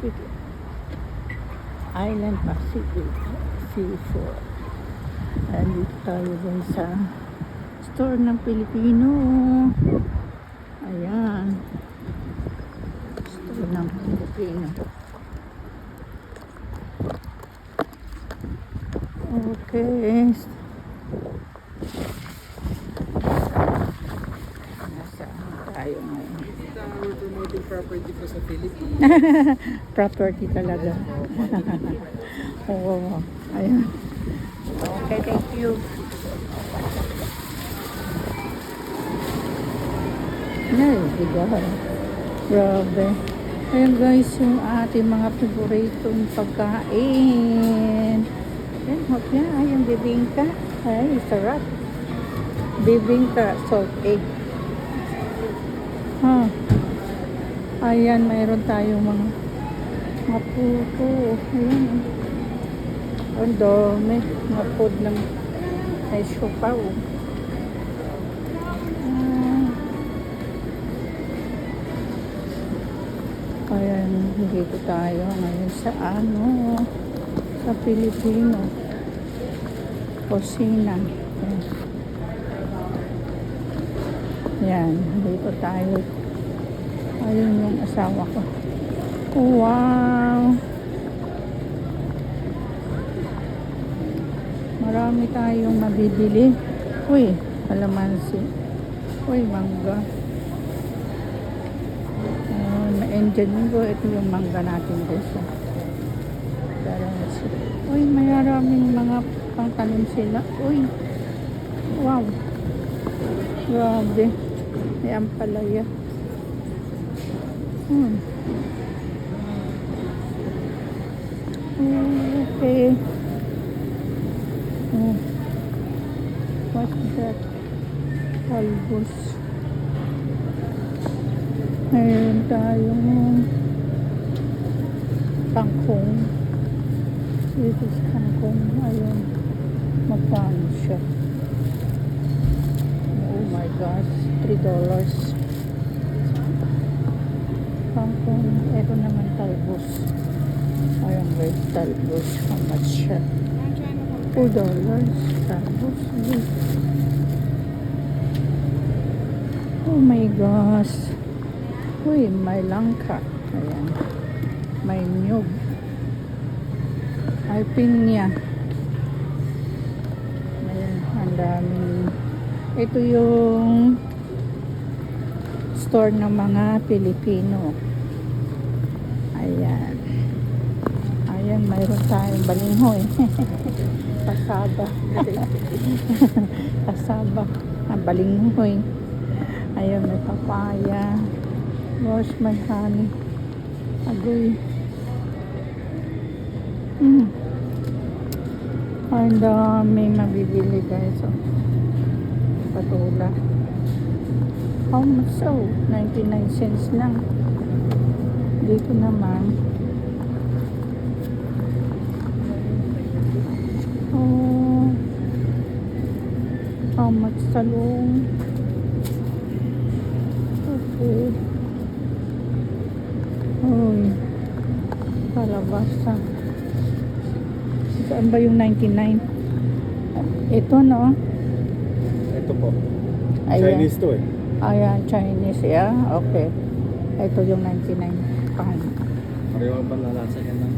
Pacific Island Pacific Seashore. Andito tayo dun sa store ng Pilipino. Ayan. Store ng Pilipino. Okay. Nasaan tayo ngayon? We're promoting property po sa Philippines. Property talaga. Oo. Ayan. Okay, thank you. Ay, bigahan. Grabe. Ayan guys, yung ating mga paboritong pagkain. Ayan, hot na. Ay, yung bibingka. Ay, sarap. Bibingka, salt egg. Ha. Ayan, mayroon tayong mga puto. Ayan. Ang dami. Mga food ng ay siopaw. Ayan, dito tayo ngayon sa sa Pilipino kusina. Ayan, dito tayo. Ayun yung asawa ko. Wow! Marami tayong mabibili. Uy, kalamansi. Uy, mangga. Na-enjoy ko. Ito yung mangga natin guys. Uy, maraming mga pangtanim sila. Uy, wow. Grabe. May ampalaya. Okay. What's that? Talbos. Mayroon tayong kangkong. This is kangkong. Ayun. Magkano siya? Oh my gosh. $3. Kangkong. Ito naman talbos. Ayun guys. Talbos. How much siya? $4. Talbos. Oh my gosh. Uy, may langka. Ayan. May nyug. May pinya. Ayan, ang daming. Ito yung store ng mga Pilipino. Ayan. Ayan, mayroon tayong balinghoy. Kasaba. Kasaba. Ang balinghoy. Ayan, may papaya. Wash my honey. Agoy. Ang dami mabibili guys. So, patula. How much? So, 99 cents lang. Dito naman. Oh. How much talong? Okay. Uy, kalabasa. Saan ba yung 99? Ito, no? Ito po. Ayan. Chinese to eh. Ayan, Chinese, yeah? Okay. Ito yung 99 pound. Pareho ang panlalasa yan ng